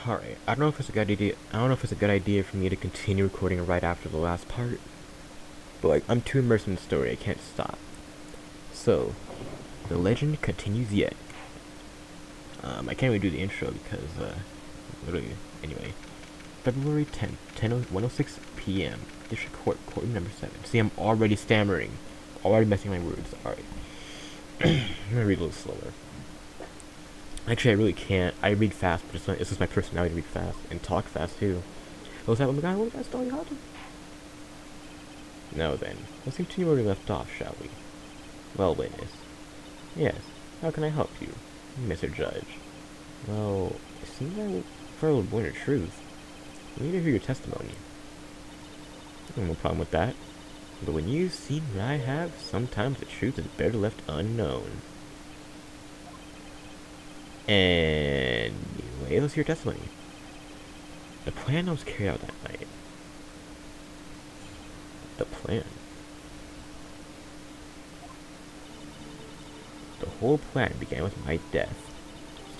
Alright, I don't know if it's a good idea. I don't know if it's a good idea for me to continue recording right after the last part, but like I'm too immersed in the story, I can't stop. So, the legend continues yet. I can't really do the intro because literally. Anyway, February 10th, 1:06 p.m. District Court, Courtroom number 7. See, I'm already stammering, already messing my words. Alright, I'm gonna read a little slower. Actually, I really can't. I read fast, but it's just my personality to read fast and talk fast too. What was that? Oh my god, what was that story about? Now then, let's continue where we left off, shall we? Well, witness. Yes, how can I help you, Mr. Judge? Well, it seems I furrowed born of truth. I need to hear your testimony. No problem with that. But when you've seen what I have, sometimes the truth is better left unknown. Anyway, let's hear your testimony. The plan was carried out that night. The plan? The whole plan began with my death. A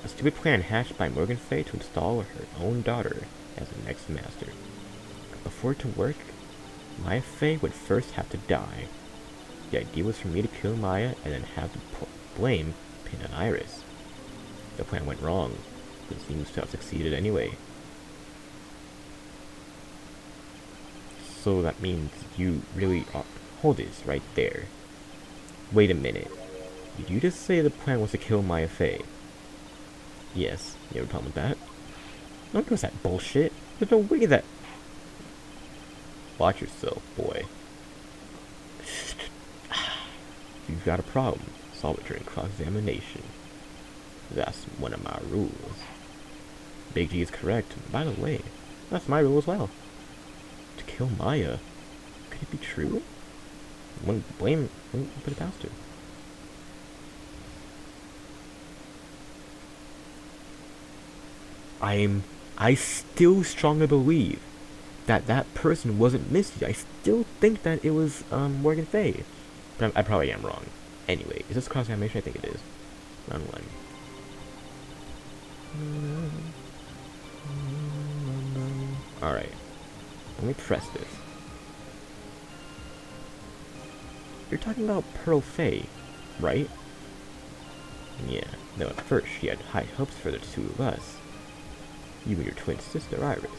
stupid plan hatched by Morgan Fay to install her own daughter as the next master. Before it to work, Maya Fay would first have to die. The idea was for me to kill Maya and then have the blame pinned on Iris. The plan went wrong, but it seems to have succeeded anyway. So that means you really are. Hold this right there. Wait a minute. Did you just say the plan was to kill Maya Fay? Yes, you have a problem with that? Don't give us that bullshit. There's no way that. Watch yourself, boy. You've got a problem. Solve it during cross-examination. That's one of my rules. Big G is correct. By the way, that's my rule as well. To kill Maya. Could it be true? Wouldn't put it past her. I still strongly believe that person wasn't Misty. I still think that it was Morgan Fay. But I probably am wrong. Anyway, is this cross-examination? I think it is. Round 1. Alright. Let me press this. You're talking about Pearl Fay, right? Yeah, though at first she had high hopes for the two of us. You and your twin sister, Iris.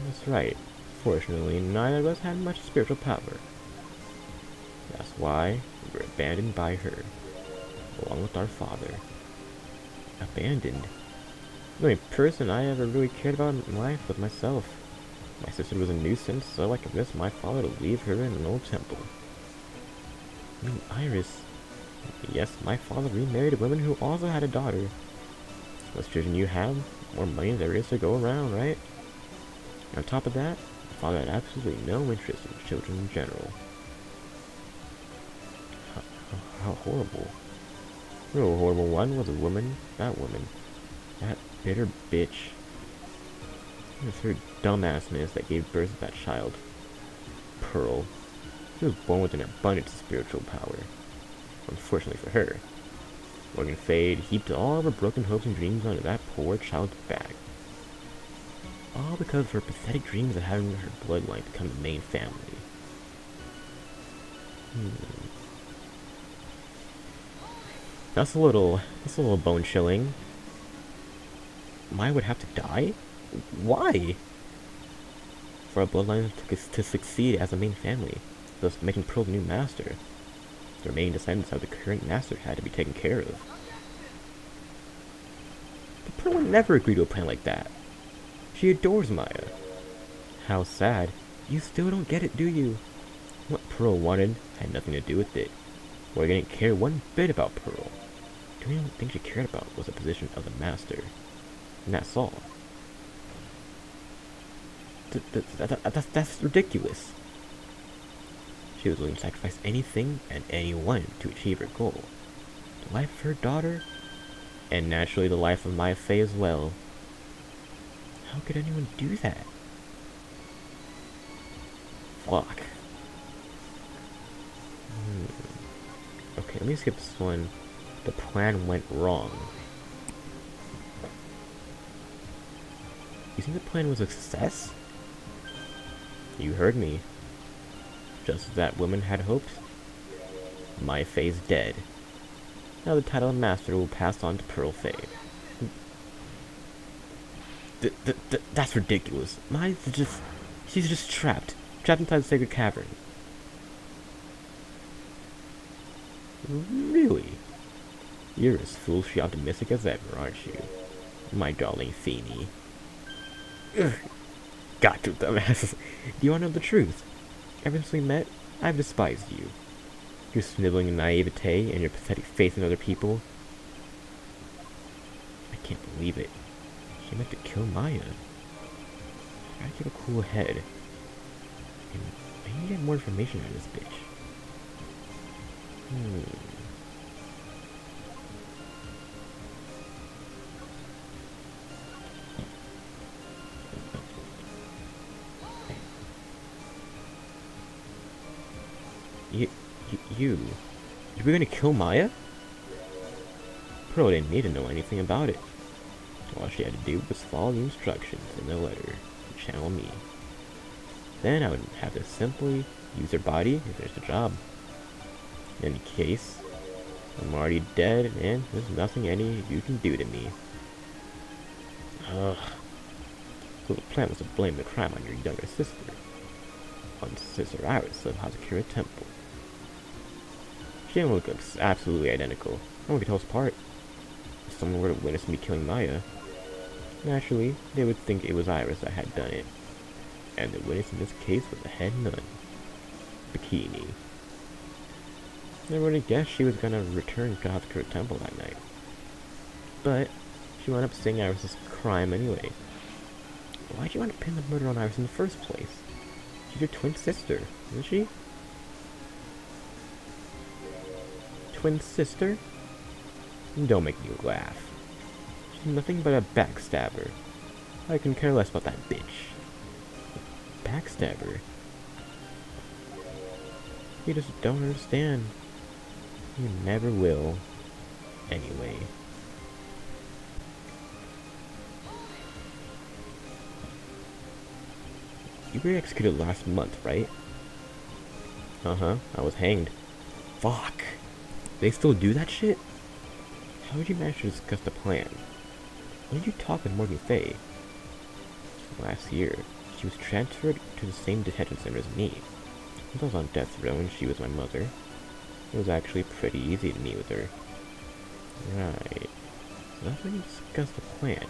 That's right. Fortunately, neither of us had much spiritual power. That's why we were abandoned by her, along with our father. Abandoned? The only person I ever really cared about in life was myself. My sister was a nuisance, so I convinced my father to leave her in an old temple. Iris. Yes, my father remarried a woman who also had a daughter. Less children you have, more money there is to go around, right? And on top of that, my father had absolutely no interest in children in general. How horrible. The real horrible one was that woman. That bitter bitch. It was her dumbassness that gave birth to that child. Pearl. She was born with an abundance of spiritual power. Unfortunately for her, Morgan Fay heaped all of her broken hopes and dreams onto that poor child's back. All because of her pathetic dreams of having her bloodline become the main family. That's a little bone chilling. Maya would have to die? Why? For a bloodline to succeed as a main family, thus making Pearl the new master. The remaining descendants of the current master had to be taken care of. But Pearl would never agree to a plan like that. She adores Maya. How sad. You still don't get it, do you? What Pearl wanted had nothing to do with it. Morgan didn't care one bit about Pearl. The only thing she cared about was the position of the master. And that's all. That's ridiculous. She was willing to sacrifice anything and anyone to achieve her goal. The life of her daughter, and naturally the life of Maya Fay as well. How could anyone do that? Fuck. Okay, let me skip this one. The plan went wrong. You think the plan was a success? You heard me. Just as that woman had hoped. My Faye's dead. Now the title of Master will pass on to Pearl Faye. That's ridiculous. She's just trapped inside the sacred cavern. Really? You're as foolishly optimistic as ever, aren't you? My darling Feeny. Ugh. Got you, dumbass. Do you want to know the truth? Ever since we met, I've despised you. Your sniveling naivete and your pathetic faith in other people. I can't believe it. She meant to kill Maya. I gotta keep a cool head. And I need to get more information out of this bitch. You were gonna kill Maya? Pearl didn't need to know anything about it. All she had to do was follow the instructions in the letter and channel me. Then I would have to simply use her body and finish the job. In any case, I'm already dead and there's nothing any of you can do to me. Ugh. So the plan was to blame the crime on your younger sister. On Sister Iris of Hazakura Temple. She didn't look absolutely identical. No one could tell us apart. If someone were to witness me killing Maya, naturally, they would think it was Iris that had done it. And the witness in this case was a head nun. Bikini. I would have guessed she was gonna return to Hazakura Temple that night. But, she wound up seeing Iris' crime anyway. Why'd you want to pin the murder on Iris in the first place? She's your twin sister, isn't she? Twin sister? Don't make me laugh. She's nothing but a backstabber. I can care less about that bitch. Backstabber? You just don't understand. You never will. Anyway. You were executed last month, right? Uh-huh, I was hanged. Fuck. They still do that shit? How did you manage to discuss the plan? When did you talk with Morgan Faye? Last year, she was transferred to the same detention center as me. Since I was on death row and she was my mother, it was actually pretty easy to meet with her. Right. So that's when you discussed the plan.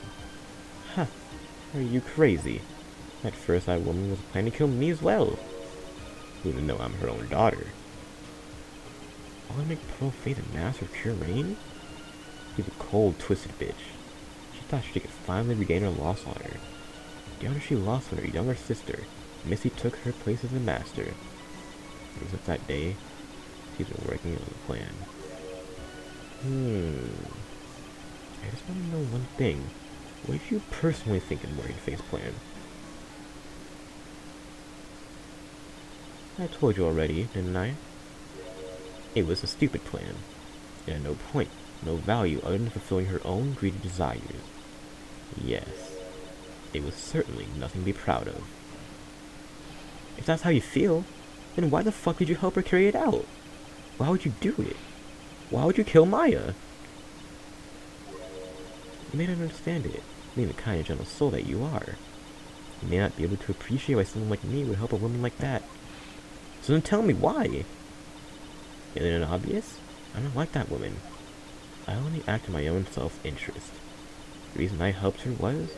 Huh. Are you crazy? At first, that woman was planning to kill me as well. Even though I'm her own daughter. All to make Pearl Faye the master of pure reign? She's a cold, twisted bitch. She thought she could finally regain her lost honor. The honor she lost when her younger sister, Missy, took her place as the master. Ever since that day, she's been working on the plan. I just want to know one thing. What did you personally think of Morgan Faye's plan? I told you already, didn't I? It was a stupid plan. It had no point, no value other than fulfilling her own greedy desires. Yes, it was certainly nothing to be proud of. If that's how you feel, then why the fuck did you help her carry it out? Why would you do it? Why would you kill Maya? You may not understand it, being the kind of gentle soul that you are. You may not be able to appreciate why someone like me would help a woman like that. So then tell me why. Isn't it obvious? I'm not like that woman. I only act in my own self-interest. The reason I helped her was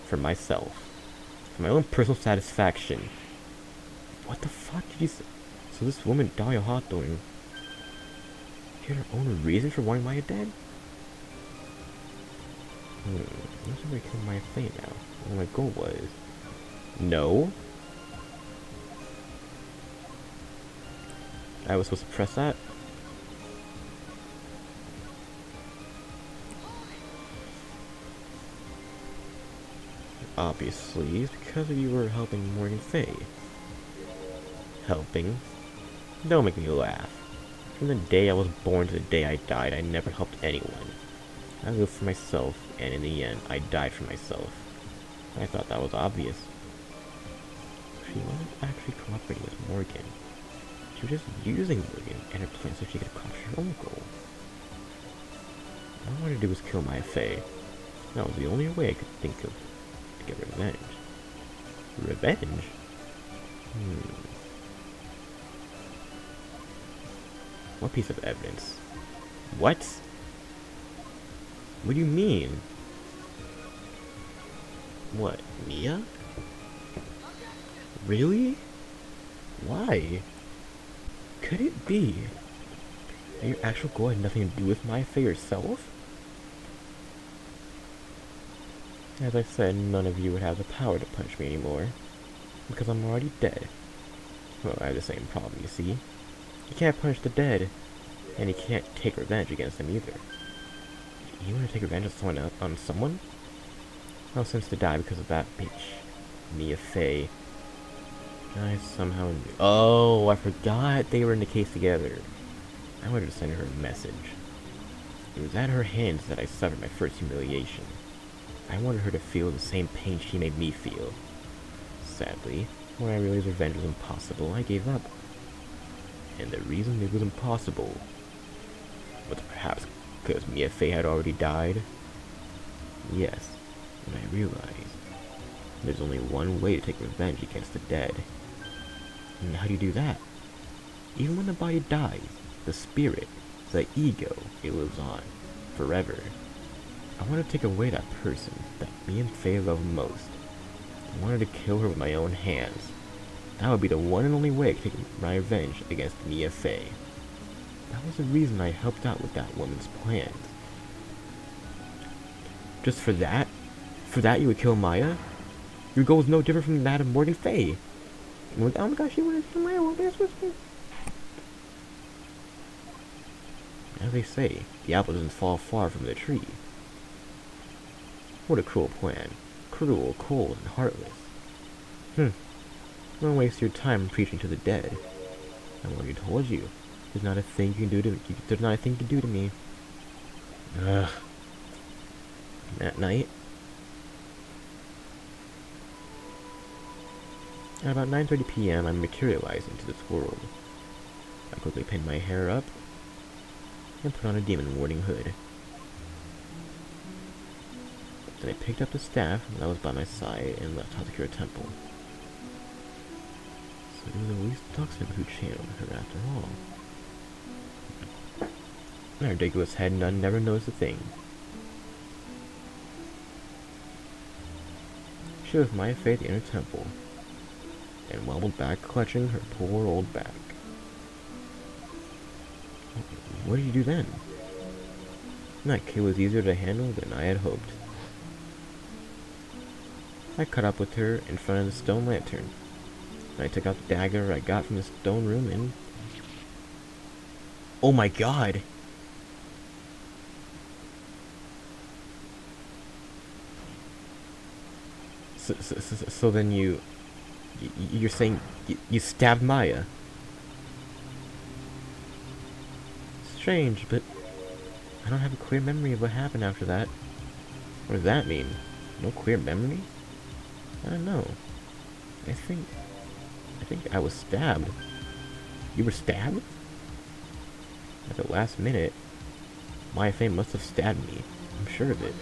for myself. For my own personal satisfaction. What the fuck did you say? So this woman, Dahlia Hawthorne, she had her own reason for wanting Maya dead? I'm just gonna kill Maya Faye now. What my goal was. No? I was supposed to press that? Obviously, it's because you were helping Morgan Faye. Helping? Don't make me laugh. From the day I was born to the day I died, I never helped anyone. I lived for myself, and in the end, I died for myself. I thought that was obvious. She wasn't actually cooperating with Morgan. She was just using Morgan and her plan so she could accomplish her own goal. All I wanted to do was kill Maya Fey. That was the only way I could think of to get revenge. Revenge? What piece of evidence? What? What do you mean? What, Mia? Really? Why? Could it be that your actual goal had nothing to do with Maya Fey yourself? As I said, none of you would have the power to punch me anymore, because I'm already dead. Well, I have the same problem, you see. You can't punish the dead, and you can't take revenge against them either. You want to take revenge on someone? Well, since to die because of that bitch, Mia Fey. I somehow knew. Oh, I forgot they were in the case together. I wanted to send her a message. It was at her hands that I suffered my first humiliation. I wanted her to feel the same pain she made me feel. Sadly, when I realized revenge was impossible, I gave up. And the reason it was impossible was perhaps because Mia Fey had already died. Yes, and I realized there's only one way to take revenge against the dead. And how do you do that? Even when the body dies, the spirit, the ego, it lives on, forever. I wanted to take away that person that me and Faye love most. I wanted to kill her with my own hands. That would be the one and only way I could take my revenge against Mia Fey. That was the reason I helped out with that woman's plans. Just for that? For that you would kill Maya? Your goal is no different from that of Morgan Fey. Oh my gosh, you wanted to kill Maya, as they say, the apple doesn't fall far from the tree. What a cruel plan. Cruel, cold, and heartless. Don't waste your time preaching to the dead. I've already told you. There's not a thing you can do to me. There's not a thing you can do to me. Ugh. That night, at about 9:30 p.m., I materialized into this world. I quickly pinned my hair up and put on a demon warning hood. Then I picked up the staff that was by my side and left Hatakura Temple. So it was at least Toxin who channeled her after all. That ridiculous head nun never noticed a thing. She was Maya Fey at the inner temple, and wobbled back, clutching her poor old back. What did you do then? That kid was easier to handle than I had hoped. I caught up with her in front of the stone lantern. I took out the dagger I got from the stone room and... Oh my god! So then you're saying you stabbed Maya? Strange, but I don't have a clear memory of what happened after that. What does that mean? No clear memory? I don't know. I think I was stabbed. You were stabbed? At the last minute, Maya Fey must have stabbed me. I'm sure of it.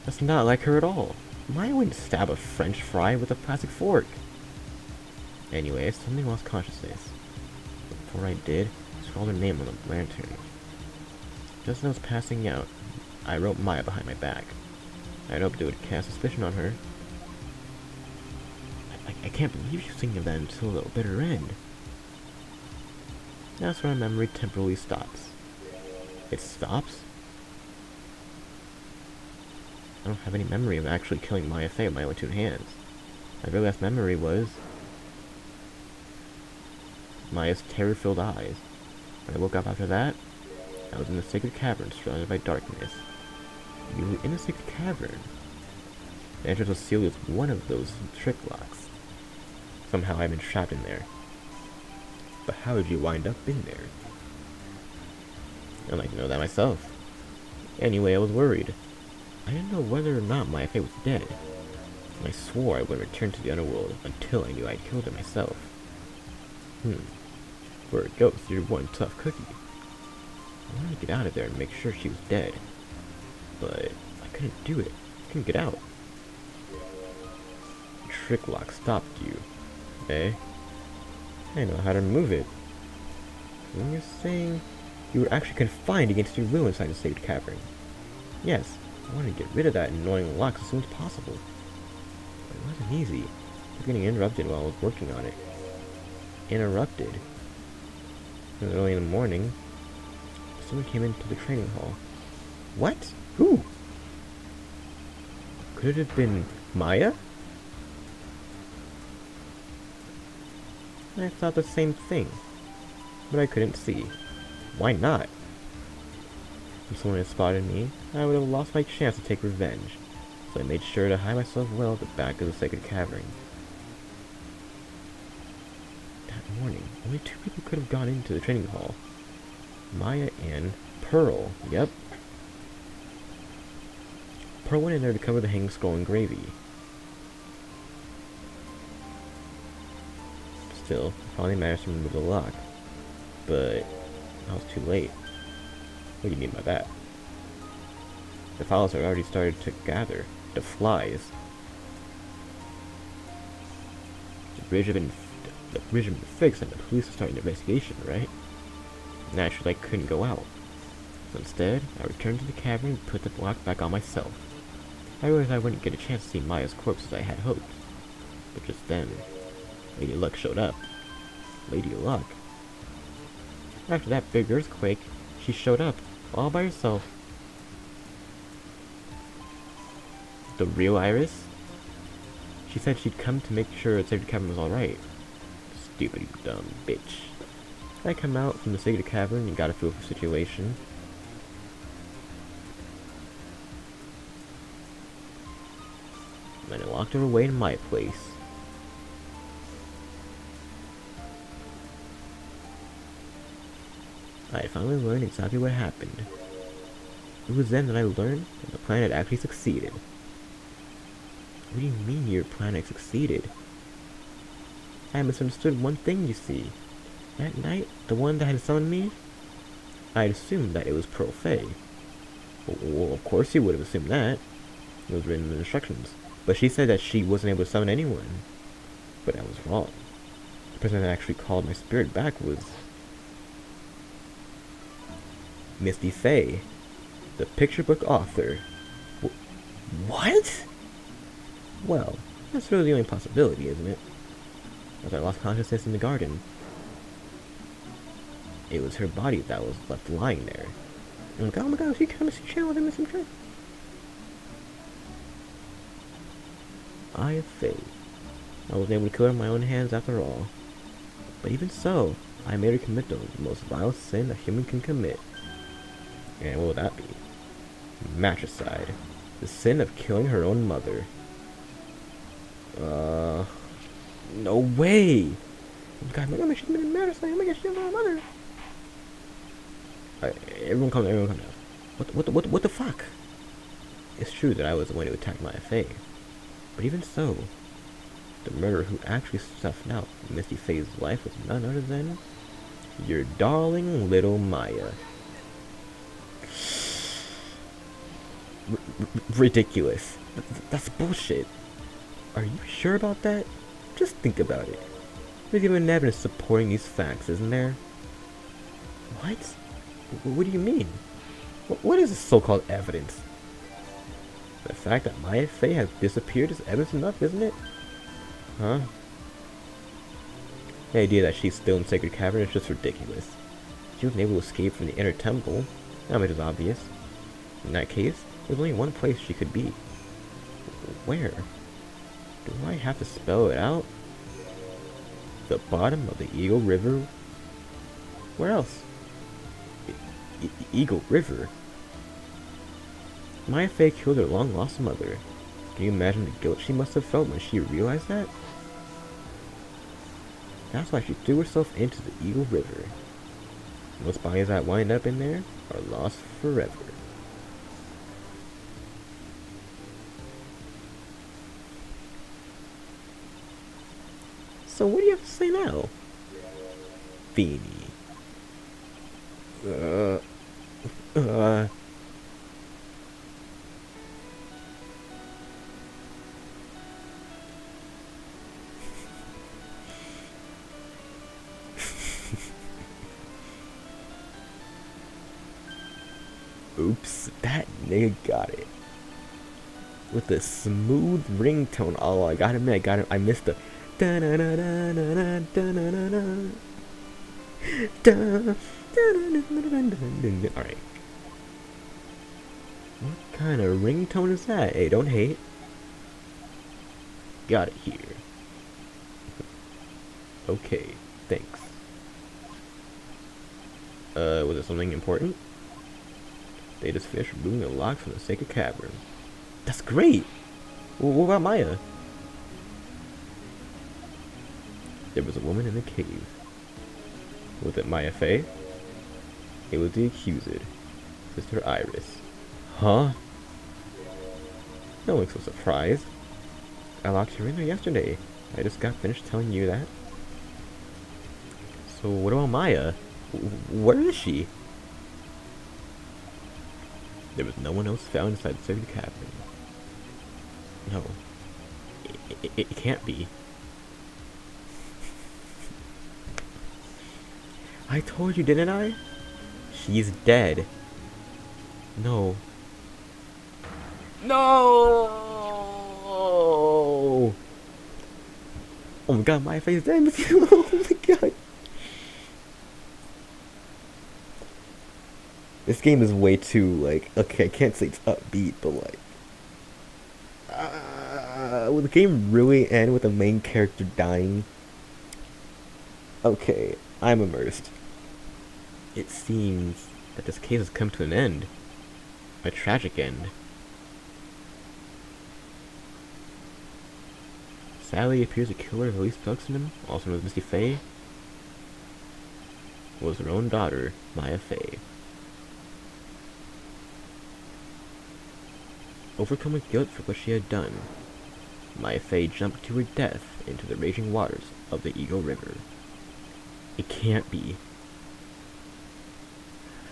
That's not like her at all. Maya wouldn't stab a French fry with a plastic fork. Anyway, I suddenly lost consciousness. Before I did, I scrawled her name on the lantern. Just as I was passing out, I wrote Maya behind my back. I'd hoped it would cast suspicion on her. I can't believe she was thinking of that until the bitter end. That's where my memory temporarily stops. It stops? I don't have any memory of actually killing Maya Fey with my own two hands. My very last memory was Maya's terror-filled eyes. When I woke up after that, I was in the sacred cavern surrounded by darkness. You were in a sacred cavern. The entrance was sealed with one of those trick locks. Somehow I've been trapped in there. But how did you wind up in there? I'd like to know that myself. Anyway, I was worried. I didn't know whether or not my Faye was dead, and I swore I would return to the underworld until I knew I'd killed her myself. For a ghost, you're one tough cookie. I wanted to get out of there and make sure she was dead, but I couldn't do it. I couldn't get out. The trick lock stopped you, eh? I know how to remove it. When you're saying you were actually confined against your will inside the sacred cavern. Yes, I wanted to get rid of that annoying lock as soon as possible. But it wasn't easy. I was getting interrupted while I was working on it. Interrupted? It was early in the morning. Someone came into the training hall. What? Who? Could it have been Maya? I thought the same thing, but I couldn't see. Why not? If someone had spotted me, I would have lost my chance to take revenge, so I made sure to hide myself well at the back of the sacred cavern. That morning, only 2 people could have gone into the training hall. Maya and Pearl. Yep. Pearl went in there to cover the hanging skull in gravy. Still, I finally managed to remove the lock. But I was too late. What do you mean by that? The files had already started to gather. The flies. The bridge had been fixed and the police were starting an investigation, right? Naturally, I couldn't go out. So instead, I returned to the cavern and put the lock back on myself. I realized I wouldn't get a chance to see Maya's corpse as I had hoped. But just then, Lady Luck showed up. Lady Luck? After that big earthquake, she showed up, all by herself. The real Iris? She said she'd come to make sure the sacred cavern was alright. Stupid, dumb bitch. I come out from the sacred cavern and got a feel for the situation. And I locked her away in my place. I had finally learned exactly what happened. It was then that I learned that the plan had actually succeeded. What do you mean your plan had succeeded? I misunderstood one thing, you see. That night, the one that had summoned me, I had assumed that it was Pearl Faye. Well, of course you would have assumed that. It was written in the instructions. But she said that she wasn't able to summon anyone. But I was wrong. The person that actually called my spirit back was Misty Faye, the picture book author. What? Well, that's really the only possibility, isn't it? As I lost consciousness in the garden, it was her body that was left lying there. I'm like, oh my god, she kind of channeled him in some trick. I have faith. I was able to kill her with my own hands after all. But even so, I made her commit the most vile sin a human can commit. And what would that be? Matricide. The sin of killing her own mother. No way! Oh god, my god, she's been matricide. Oh my god, she killed her mother. Alright, everyone calm down, What the fuck? It's true that I was the one who attacked Maya Faye. But even so, the murderer who actually snuffed out Misty Faye's life was none other than your darling little Maya. Ridiculous. That's bullshit. Are you sure about that? Just think about it. There's even evidence supporting these facts, isn't there? What? What do you mean? What is this so-called evidence? The fact that Maya Faye has disappeared is evidence enough, isn't it? Huh? The idea that she's still in Sacred Cavern is just ridiculous. She wasn't able to escape from the inner temple. That much is obvious. In that case, there's only one place she could be. Where? Do I have to spell it out? The bottom of the Eagle River? Where else? Eagle River? Maya Faye killed her long-lost mother. Can you imagine the guilt she must have felt when she realized that? That's why she threw herself into the Eagle River. Most bodies that wind up in there are lost forever. So what do you have to say now? Beanie. Uh, uh. Oops, that nigga got it. With the smooth ringtone. Oh, I got him. I missed the. Alright. What kind of ringtone is that? Hey, don't hate. Got it here. Okay, thanks. Was it something important? They just finished removing the lock from the sacred cavern. That's great! Well, what about Maya? There was a woman in the cave. Was it Maya Fey? It was the accuser, Sister Iris. Huh? No one's so surprised. I locked her in there yesterday. I just got finished telling you that. So what about Maya? Where is she? There was no one else found inside the sacred cavern. No. It can't be. I told you, didn't I? She's dead. No. No! Oh my god, my face is dead. Oh my god. This game is way too, like, okay, I can't say it's upbeat, but like, will the game really end with the main character dying? Okay, I'm immersed. It seems that this case has come to an end. A tragic end. Sadly, it appears the killer of Elise Buxton, also known as Misty Fey, was her own daughter, Maya Fey. Overcome with guilt for what she had done, Maya Fey jumped to her death into the raging waters of the Eagle River. It can't be.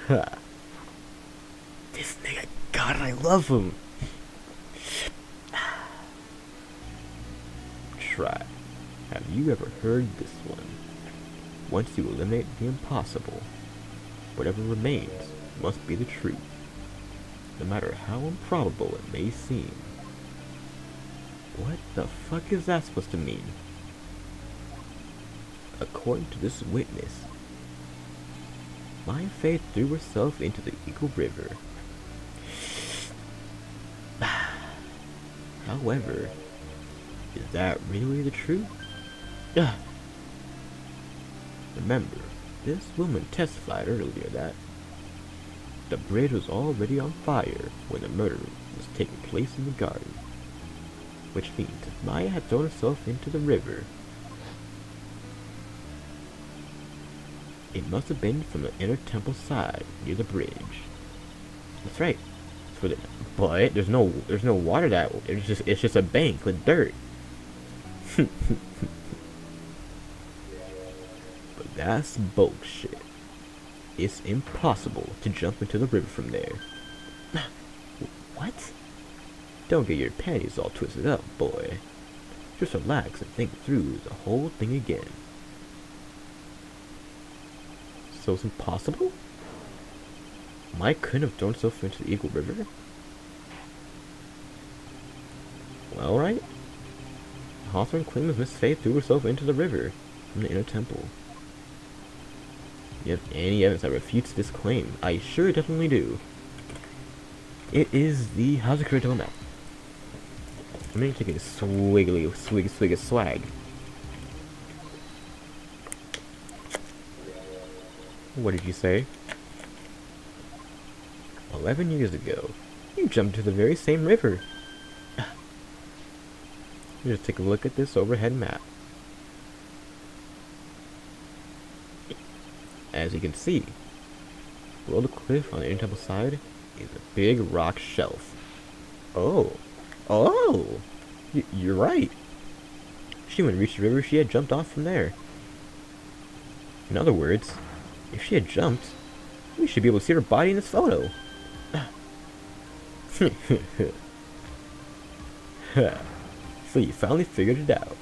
Ha. This nigga, God, I love him. Try. Have you ever heard this one? Once you eliminate the impossible, whatever remains must be the truth, no matter how improbable it may seem. What the fuck is that supposed to mean? According to this witness, Maya Fey threw herself into the Eagle River. However, is that really the truth? Remember, this woman testified earlier that the bridge was already on fire when the murder was taking place in the garden. Which means if Maya had thrown herself into the river, it must have been from the inner temple side near the bridge. That's right. But there's no water that way. It's just a bank with dirt. But that's bullshit. It's impossible to jump into the river from there. What? Don't get your panties all twisted up, boy. Just relax and think through the whole thing again. So it's impossible? Mike couldn't have thrown himself into the Eagle River? Well, alright. Hawthorne claims Miss Faith threw herself into the river from the inner temple. You have any evidence that refutes this claim? I sure definitely do. It is the How's It Career map. I'm gonna take a swig of swag. What did you say? 11 years ago, you jumped into the very same river. Just take a look at this overhead map. As you can see, below the cliff on the inner temple side is a big rock shelf. Oh, you're right. she wouldn't reach the river, she had jumped off from there. In other words, if she had jumped, we should be able to see her body in this photo. So you finally figured it out.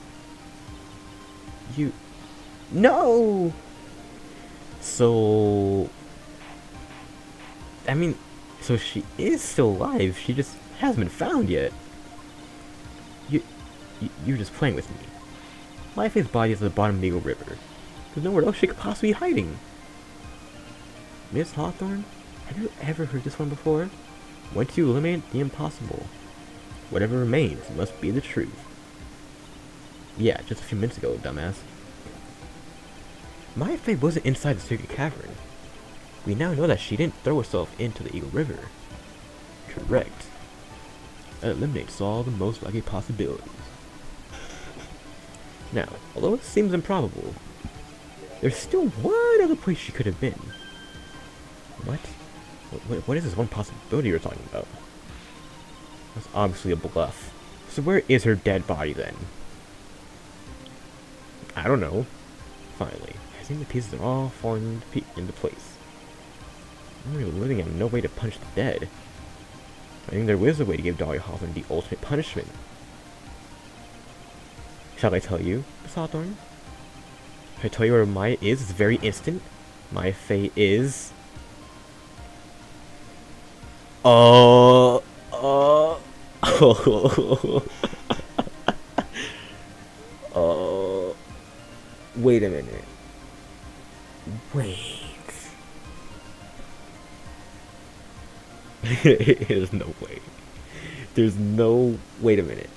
You... No! So... I mean, so she is still alive, she just hasn't been found yet. You're just playing with me. My faith's body is at the bottom of the Eagle River. There's nowhere else she could possibly be hiding. Miss Hawthorne, have you ever heard this one before? Once you eliminate the impossible, whatever remains must be the truth. Yeah, just a few minutes ago, dumbass. My faith wasn't inside the secret cavern. We now know that she didn't throw herself into the Eagle River. Correct. That eliminates all the most likely possibilities. Now, although it seems improbable, there's still one other place she could have been. What? What is this one possibility you're talking about? That's obviously a bluff. So where is her dead body then? I don't know. Finally, I think the pieces are all falling into place. I'm really living and no way to punish the dead. I think there is a way to give Dahlia Hawthorne the ultimate punishment. Shall I tell you, Miss Hawthorne? Should I tell you where Maya is this very instant? My fate is... Oh... Wait a minute. Wait. There's no way. There's no... Wait a minute.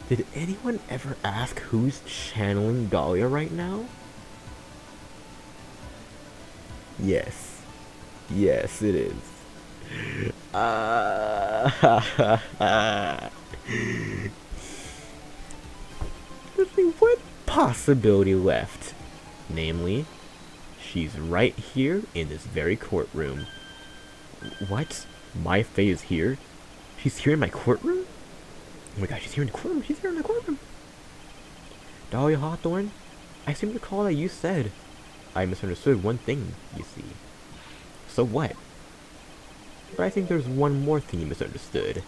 Did anyone ever ask who's channeling Dahlia right now? Yes. Yes, it is. There's only one possibility left. Namely, she's right here in this very courtroom. What? My Faye is here? She's here in my courtroom? Oh my god, she's here in the courtroom. She's here in the courtroom. Dahlia Hawthorne, I seem to recall that you said I misunderstood one thing, you see. So what? But I think there's one more thing you misunderstood.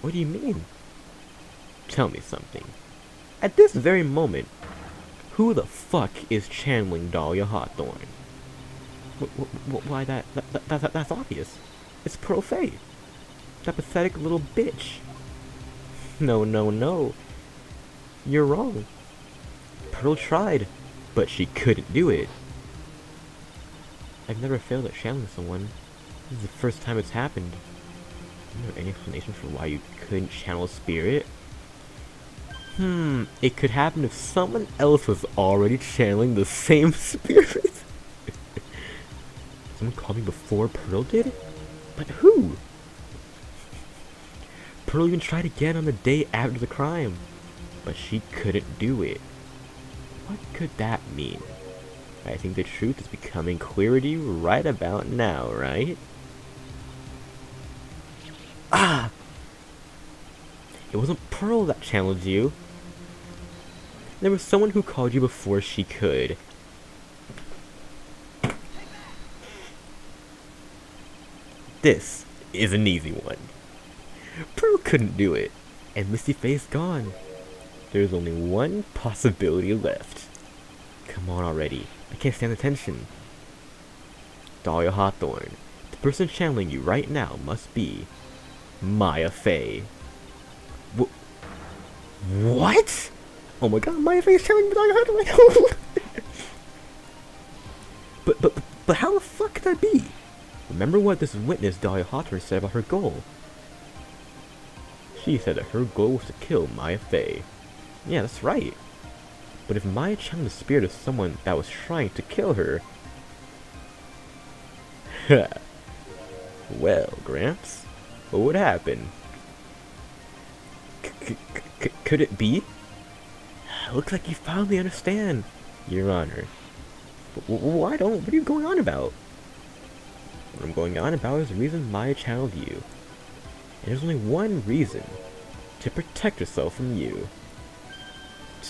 What do you mean? Tell me something. At this very moment, who the fuck is channeling Dahlia Hawthorne? Why that's obvious. It's Pearl Faye. That pathetic little bitch. No, no, no. You're wrong. Pearl tried, but she couldn't do it. I've never failed at channeling someone. This is the first time it's happened. Do you know any explanation for why you couldn't channel a spirit? It could happen if someone else was already channeling the same spirit. Someone called me before Pearl did? But who? Pearl even tried again on the day after the crime, but she couldn't do it. What could that mean? I think the truth is becoming clearer to you right about now, right? Ah! It wasn't Pearl that challenged you. There was someone who called you before she could. This is an easy one. Pearl couldn't do it, and Misty Faye's gone. There's only one possibility left. Come on already, I can't stand the tension. Dahlia Hawthorne, the person channeling you right now must be Maya Faye. What? Oh my god, Maya Faye's channeling Dahlia Hawthorne. But how the fuck could that be? Remember what this witness Dahlia Hawthorne said about her goal. She said that her goal was to kill Maya Faye. Yeah, that's right. But if Maya channeled the spirit of someone that was trying to kill her... Well, Gramps, what would happen? Could it be? Looks like you finally understand, Your Honor. What are you going on about? What I'm going on about is the reason Maya channeled you. And there's only one reason. To protect herself from you.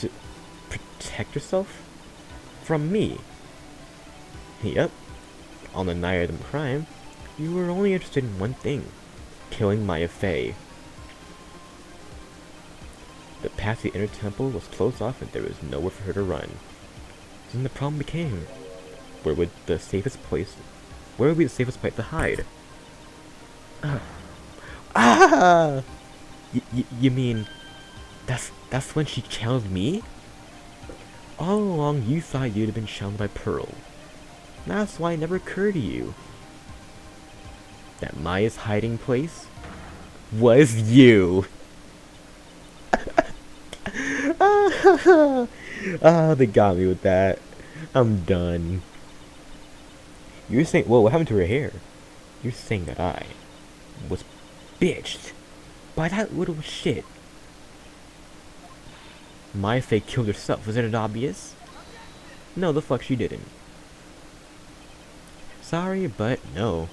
To protect yourself? From me? Yep. On the night of the crime, you were only interested in one thing. Killing Maya Fey. The path to the inner temple was closed off and there was nowhere for her to run. Then the problem became, where would be the safest place to hide? Ah! You mean, that's when she challenged me? All along you thought you'd have been challenged by Pearl. That's why it never occurred to you that Maya's hiding place was you. Ah, they got me with that. I'm done. You're saying, whoa, what happened to her hair? You're saying that I was bitched by that little shit. Maya Fey killed herself, wasn't it obvious? No, the fuck she didn't. Sorry, but no.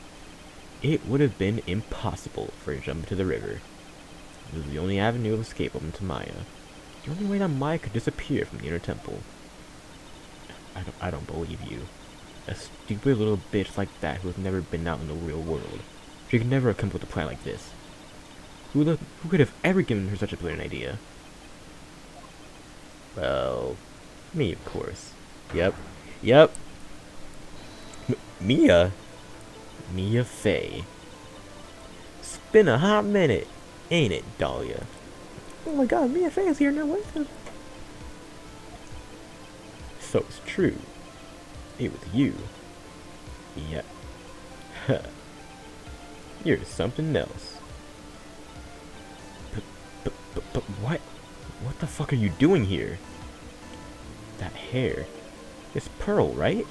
It would have been impossible for her to jump into the river. It was the only avenue of escape open to Maya. The only way that Maya could disappear from the inner temple. I don't believe you. A stupid little bitch like that who has never been out in the real world. She could never have come up with a plan like this. Who could have ever given her such a brilliant idea? Well, me, of course. Yep. Mia Fey. It's been a hot minute, ain't it, Dahlia? Oh my god, Mia Fey is here now, what? So it's true. It was you. Yep. Huh. You're something else. But what? What the fuck are you doing here? That hair. It's Pearl, right?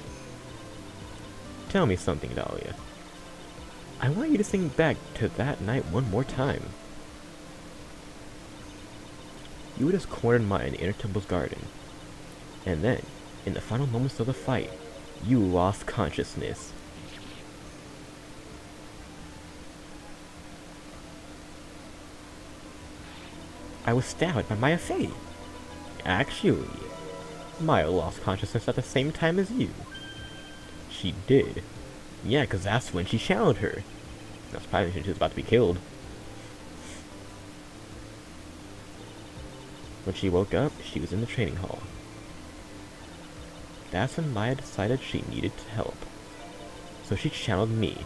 Tell me something, Dahlia. I want you to think back to that night one more time. You had just cornered Maya in the inner temple's garden. And then, in the final moments of the fight, you lost consciousness. I was stabbed by Maya Fey. Actually, Maya lost consciousness at the same time as you. She did. Yeah, 'cause that's when she challenged her. That's probably when she was about to be killed. When she woke up, she was in the training hall. That's when Maya decided she needed help. So she challenged me.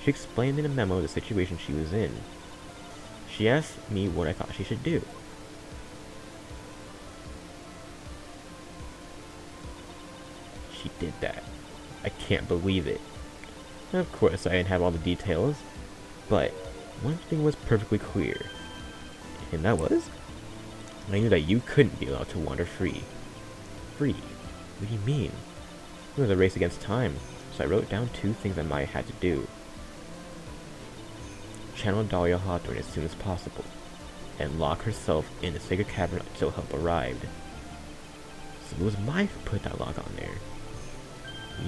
She explained in a memo the situation she was in. She asked me what I thought she should do. She did that. I can't believe it. Of course, I didn't have all the details, but one thing was perfectly clear. And that was, I knew that you couldn't be allowed to wander free. Free? What do you mean? It was a race against time, so I wrote down 2 things that Maya had to do. Channel Dahlia Hawthorne as soon as possible, and lock herself in the sacred cavern until help arrived. So it was Maya who put that lock on there.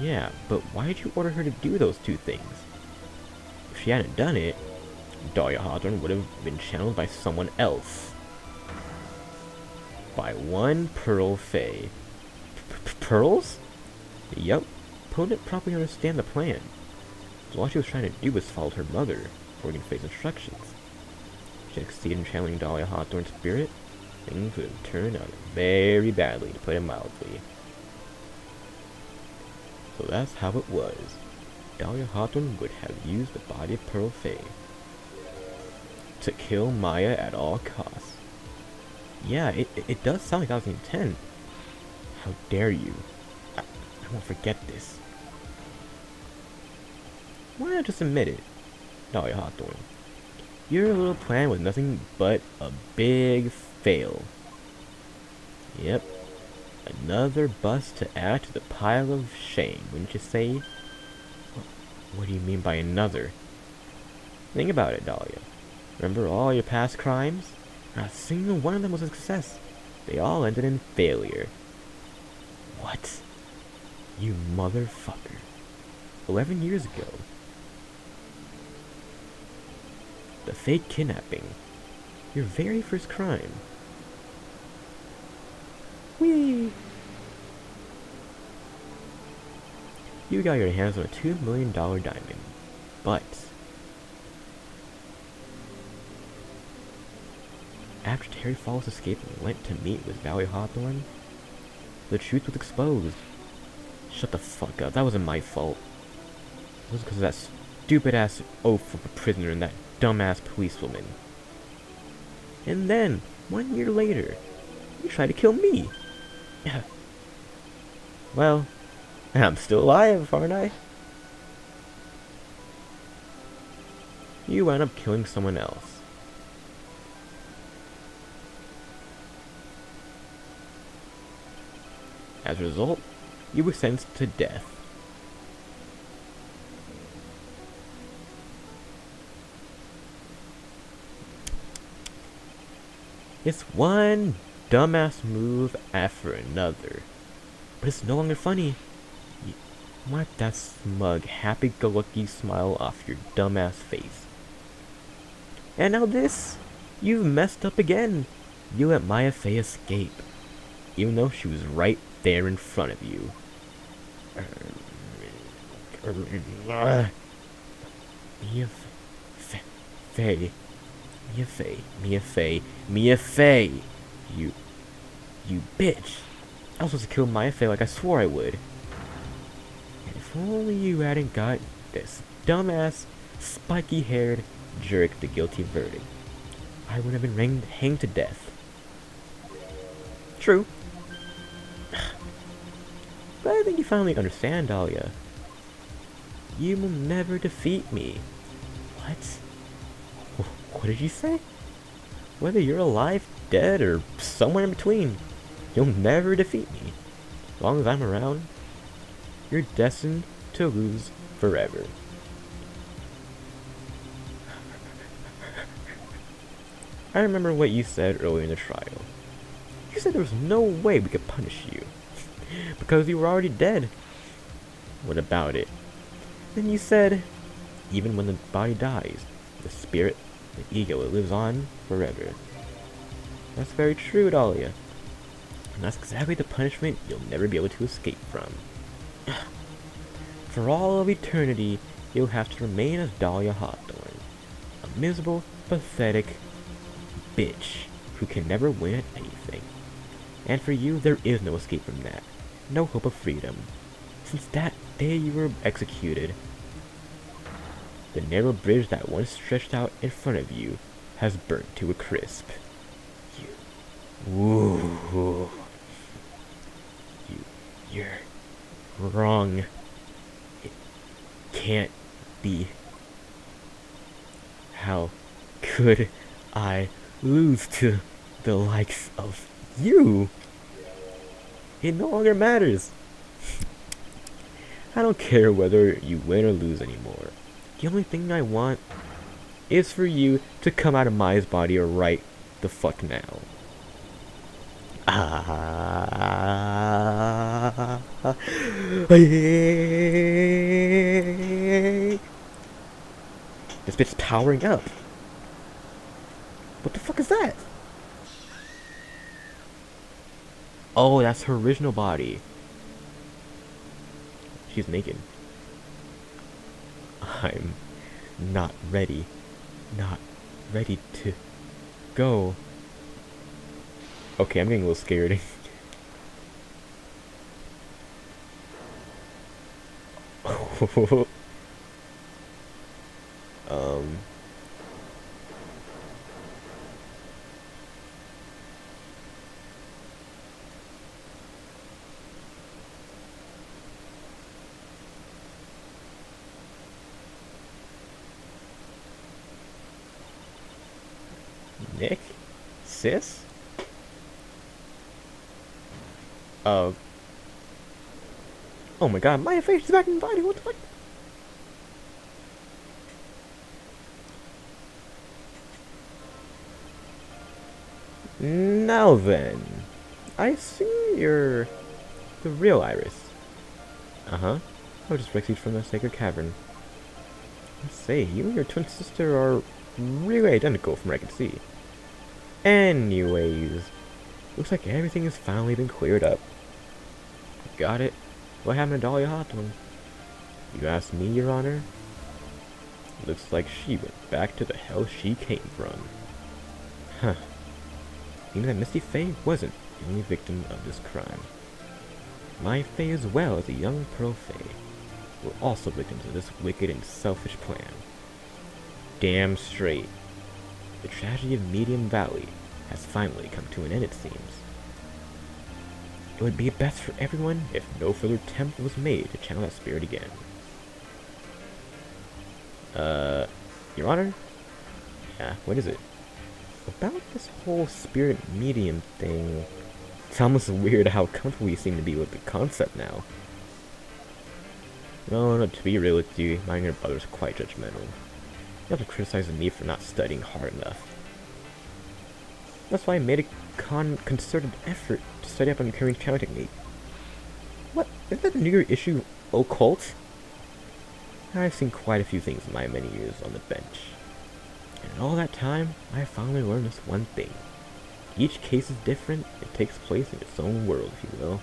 Yeah, but why did you order her to do those 2 things? If she hadn't done it, Dahlia Hawthorne would have been channeled by someone else. By one Pearl Fey. Pearls? Yup. Pearl didn't properly understand the plan. So all she was trying to do was follow her mother, according to Fey's instructions. If she had succeeded in channeling Dahlia Hawthorne's spirit, things would have turned out very badly, to put it mildly. So that's how it was. Dahlia Hawthorne would have used the body of Pearl Fey to kill Maya at all costs. Yeah, it does sound like that was the intent. How dare you? I won't forget this. Why not just admit it, Dahlia Hawthorne? Your little plan was nothing but a big fail. Yep. Another bust to add to the pile of shame, wouldn't you say? What do you mean by another? Think about it, Dahlia. Remember all your past crimes? Not a single one of them was a success. They all ended in failure. What? You motherfucker. 11 years ago. The fake kidnapping. Your very first crime. Whee! You got your hands on a $2 million diamond, but after Terry Falls escaped and went to meet with Valley Hawthorne, the truth was exposed. Shut the fuck up, that wasn't my fault. It was because of that stupid ass oath of a prisoner and that dumbass policewoman. And then, 1 year later, you tried to kill me. Well, I'm still alive, aren't I? You wound up killing someone else. As a result, you were sentenced to death. It's one dumbass move after another. But it's no longer funny. You wipe that smug, happy-go-lucky smile off your dumbass face. And now this! You've messed up again! You let Maya Fey escape, even though she was right there in front of you. Mia Fey! You bitch! I was supposed to kill Maya Fey like I swore I would. And if only you hadn't got this dumbass, spiky-haired jerk the guilty verdict, I would have been hanged to death. True. But I think you finally understand, Dahlia. You will never defeat me. What? What did you say? Whether you're alive, dead, or somewhere in between, you'll never defeat me. As long as I'm around, you're destined to lose forever. I remember what you said earlier in the trial. You said there was no way we could punish you, because you were already dead. What about it? Then you said, even when the body dies, the spirit, the ego, it lives on forever. That's very true, Dahlia. And that's exactly the punishment you'll never be able to escape from. For all of eternity, you'll have to remain as Dahlia Hawthorne, a miserable, pathetic bitch who can never win at anything. And for you, there is no escape from that. No hope of freedom. Since that day you were executed, the narrow bridge that once stretched out in front of you has burnt to a crisp. You're wrong. It can't be. How could I lose to the likes of you? It no longer matters. I don't care whether you win or lose anymore. The only thing I want is for you to come out of Maya's body right the fuck now. This bitch's powering up. What the fuck is that? Oh, that's her original body. She's naked. I'm not ready. Not ready to go. Okay, I'm getting a little scared. Nick? Sis? Oh my god, my face is back in the body, what the fuck? Now then, I see you're the real Iris. Uh-huh. I was just rescued from the sacred cavern. Let's say, you and your twin sister are really identical from what I can see. Anyways, Looks like everything has finally been cleared up. Got it. What happened to Dahlia Hawthorne? You ask me, Your Honor? Looks like she went back to the hell she came from. Huh. Even that Misty Faye wasn't the only victim of this crime. My Faye, as well as a young Pearl Faye, were also victims of this wicked and selfish plan. Damn straight. The tragedy of Medium Valley has finally come to an end, it seems. It would be best for everyone if no further attempt was made to channel that spirit again. Your Honor? Yeah, what is it? About this whole spirit medium thing, it's almost weird how comfortable we seem to be with the concept now. No, to be real with you, my younger brother's quite judgmental. You have to criticize me for not studying hard enough. That's why I made a concerted effort to study up on Curry's channel technique. What? Isn't that the New Year issue occult? I've seen quite a few things in my many years on the bench. And in all that time, I finally learned this one thing. Each case is different, it takes place in its own world, if you will.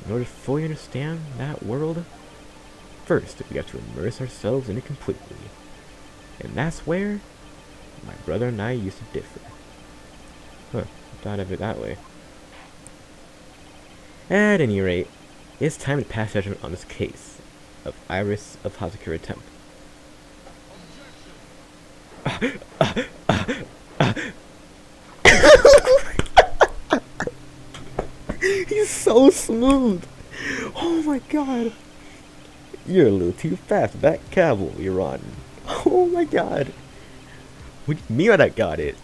In order to fully understand that world, first we have to immerse ourselves in it completely. And that's where my brother and I used to differ. Huh, I thought of it that way. At any rate, it's time to pass judgment on this case of Iris of Hazakura Temple. He's so smooth. Oh my god. You're a little too fast for that cavalry you're on. Oh my god. What do you mean by that got it?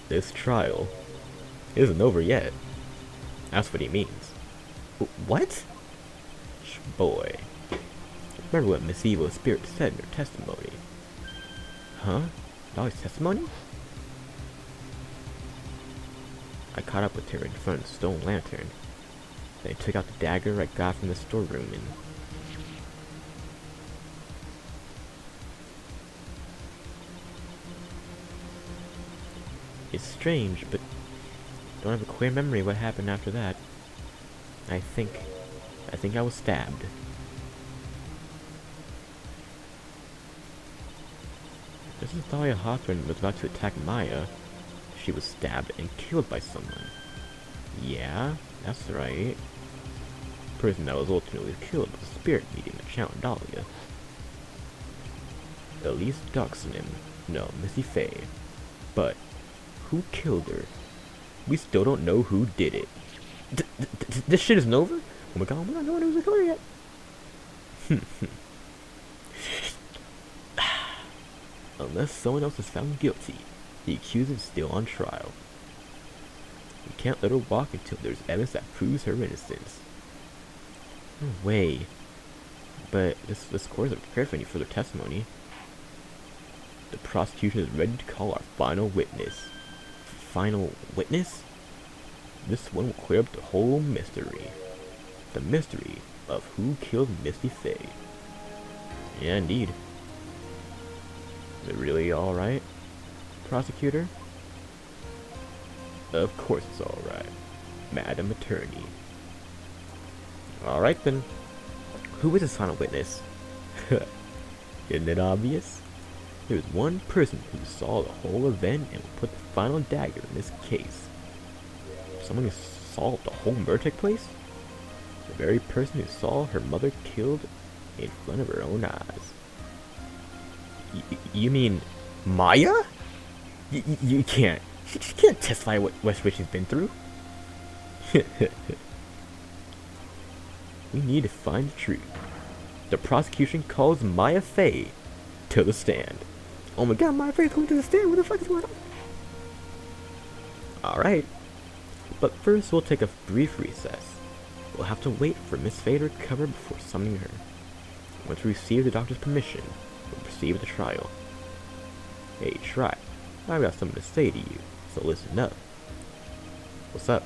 This trial isn't over yet. That's what he means. What? Boy. Remember what Miss Evil's spirit said in her testimony. Huh? Dolly's testimony? I caught up with her in front of the stone lantern. Then I took out the dagger I got from the storeroom and... It's strange, but I don't have a clear memory of what happened after that. I think I was stabbed. Just as Dahlia Hawthorne was about to attack Maya, she was stabbed and killed by someone. Yeah, that's right. The person that was ultimately killed was a spirit medium that challenged Dahlia. Elise Doxonim. No, Missy Faye. But who killed her? We still don't know who did it. This shit isn't over? Oh my god, we're not knowing who's killer yet. Unless someone else is found guilty, the accused is still on trial. We can't let her walk until there's evidence that proves her innocence. No way. But this court isn't prepared for any further testimony. The prosecution is ready to call our final witness. Final witness? This one will clear up the whole mystery. The mystery of who killed Misty Faye. Yeah, indeed. Is it really alright, prosecutor? Of course it's alright, Madam Attorney. Alright then. Who is this final witness? Isn't it obvious? There's one person who saw the whole event and will put the final dagger in this case. Someone who saw the whole murder take place? The very person who saw her mother killed in front of her own eyes. You mean Maya? You can't. She can't testify what she's been through. We need to find the truth. The prosecution calls Maya Faye to the stand. Oh my god, Maya Faye's going to the stand? What the fuck is going on? Alright. But first we'll take a brief recess. We'll have to wait for Miss Faye to recover before summoning her. Once we receive the doctor's permission, we'll proceed with the trial. Hey, Tri, I've got something to say to you, so listen up. What's up?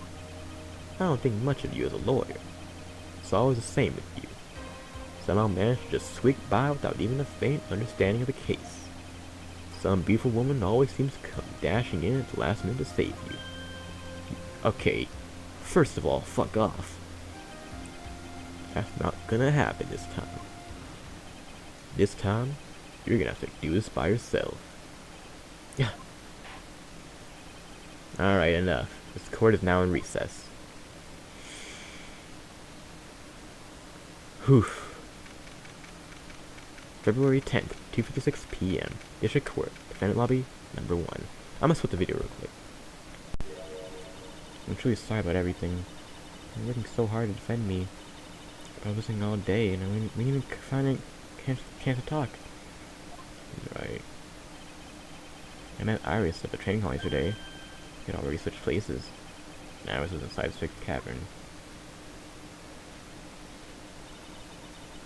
I don't think much of you as a lawyer. It's always the same with you. Somehow manage to just squeak by without even a faint understanding of the case. Some beautiful woman always seems to come dashing in at the last minute to save you. Okay, first of all, fuck off. That's not gonna happen this time. This time, you're gonna have to do this by yourself. Yeah. Alright, enough. This court is now in recess. Whew. February 10th, 2:56 p.m. District Court, Defendant Lobby, number 1. I'm gonna switch the video real quick. I'm truly sorry about everything. You're working so hard to defend me. I was listening all day, and we didn't even find a chance to talk. Right. I met Iris at the training hall yesterday. We had already switched places. Iris was inside the strict cavern.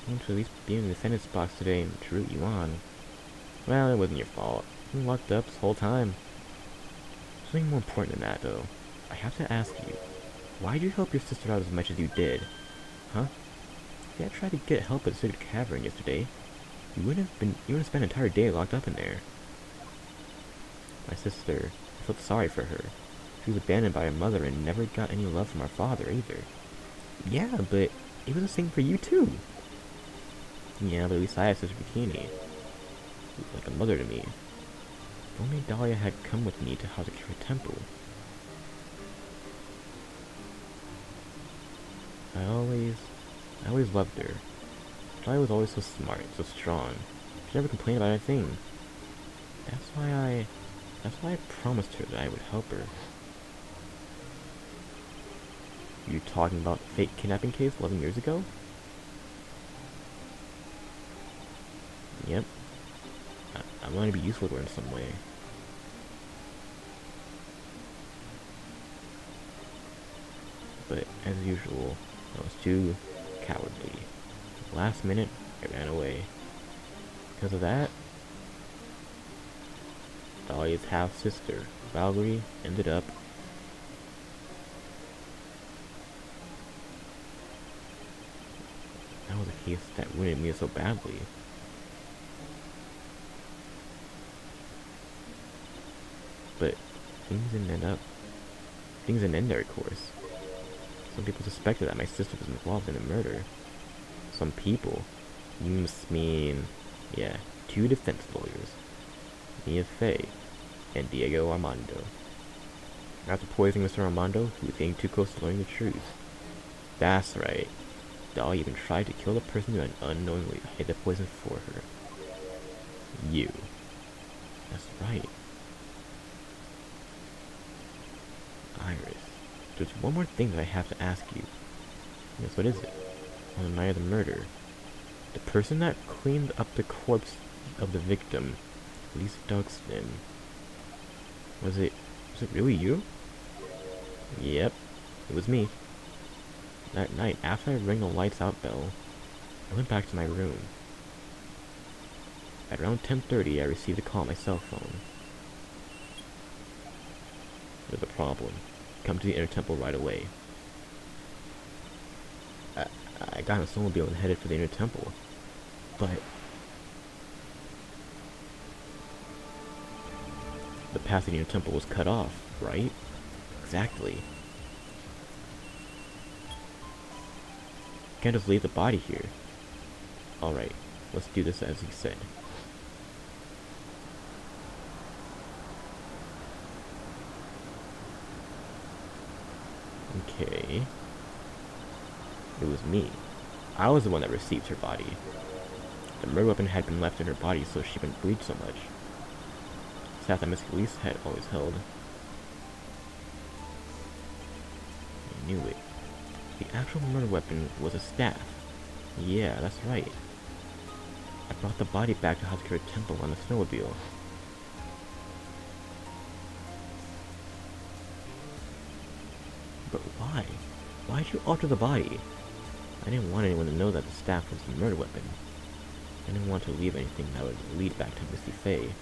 I came to at least be in the defendant's box today to root you on. Well, it wasn't your fault. You were locked up this whole time. Something more important than that, though. I have to ask you, why did you help your sister out as much as you did? Huh? If you had tried to get help at the secret cavern yesterday, you wouldn't have spent an entire day locked up in there. My sister, I felt sorry for her. She was abandoned by her mother and never got any love from her father either. Yeah, but it was the same for you too. Yeah, but at least I had Sister Bikini. She was like a mother to me. If only Dahlia had come with me to Hazakura Temple. I always loved her. Dahlia was always so smart, so strong. She never complained about anything. That's why I promised her that I would help her. You talking about the fake kidnapping case 11 years ago? Yep. I want to be useful to her in some way. But, as usual, I was too cowardly. Last minute, I ran away. Because of that, Dahlia's half-sister, Valerie, ended up... That was a case that wounded me so badly. But things didn't end there, of course. Some people suspected that my sister was involved in the murder. Some people, you must mean, yeah, 2 defense lawyers, Mia Fey and Diego Armando. After poisoning Mr. Armando, he was getting too close to learning the truth. That's right. Dahlia even tried to kill the person who had unknowingly hid the poison for her. You. That's right. Iris. There's one more thing that I have to ask you. Yes, what is it? On the night of the murder, the person that cleaned up the corpse of the victim, Lisa Dugston, was it really you? Yep, it was me. That night, after I rang the lights out bell, I went back to my room. At around 10:30, I received a call on my cell phone. There's a problem. Come to the Inner Temple right away. I got in a snowmobile and headed for the Inner Temple, but the path to the Inner Temple was cut off, right? Exactly. Can't just leave the body here. Alright, let's do this as he said. Okay. It was me. I was the one that received her body. The murder weapon had been left in her body, so she wouldn't bleed so much. Staff that Miss Elise had always held. I knew it. The actual murder weapon was a staff. Yeah, that's right. I brought the body back to Hazakura Temple on the snowmobile. But why? Why'd you alter the body? I didn't want anyone to know that the staff was the murder weapon. I didn't want to leave anything that would lead back to Misty Faye.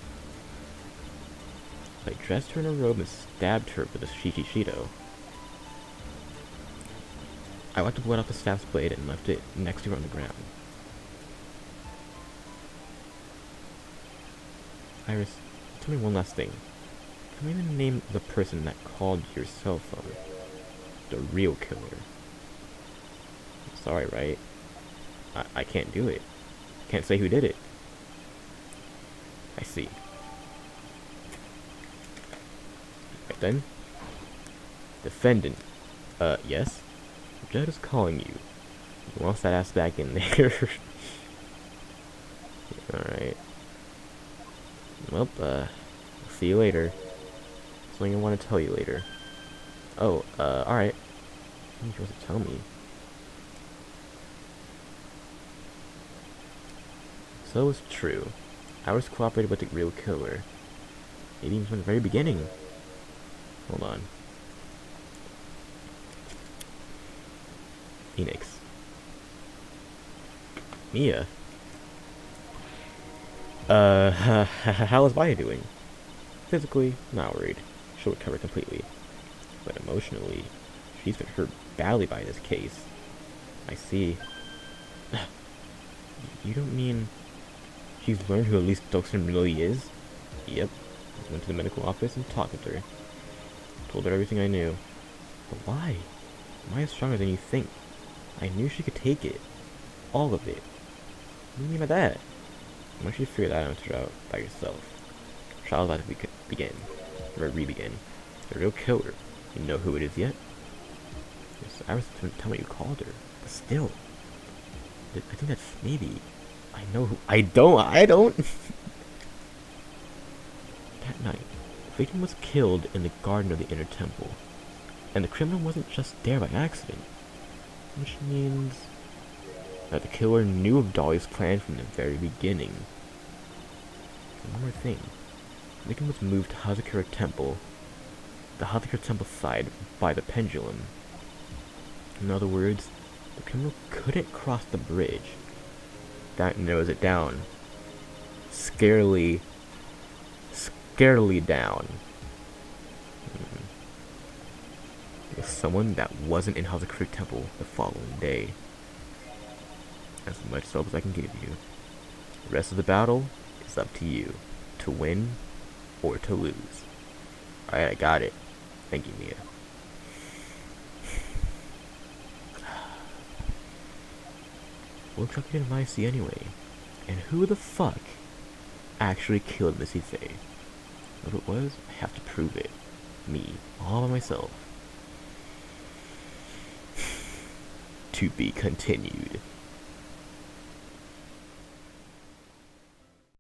I dressed her in a robe and stabbed her with a Shikichido. I wiped the blood off the staff's blade and left it next to her on the ground. Iris, tell me one last thing. Can we even name the person that called your cell phone? the real killer. Sorry, right? I can't do it. Can't say who did it. I see. Right then. Defendant. Yes? The judge is calling you. He wants that ass back in there. Alright. Well, see you later. Something I want to tell you later. Oh, alright. What are you supposed to tell me? So it's true. I was cooperating with the real killer. Maybe even from the very beginning. Hold on. Phoenix. Mia. How is Maya doing? Physically, not worried. She'll recover completely. But emotionally, she's been hurt badly by this case. I see. You don't mean she's learned who Elise Stokeston really is? Yep. I went to the medical office and talked with her. Told her everything I knew. But why? Maya's stronger than you think. I knew she could take it. All of it. What do you mean by that? Once you figure that answer out by yourself, trial's about to begin. Or re-begin. The real killer. You know who it is yet? Yes, I was going to tell me you called her. But still. I think that's maybe. I know who. I don't! That night, the victim was killed in the garden of the inner temple. And the criminal wasn't just there by accident. Which means that the killer knew of Dolly's plan from the very beginning. And one more thing. The victim was moved to Hazakura Temple, the Hazakura Temple side, by the pendulum. In other words, the criminal couldn't cross the bridge. That narrows it down. Scarily down. With someone that wasn't in Hazakura Temple the following day. As much help as I can give you. The rest of the battle is up to you. To win or to lose. Alright, I got it. Thank you, Mia. What truck did I see anyway? And who the fuck actually killed Missy Faye? What it was, I have to prove it. Me, all by myself. To be continued.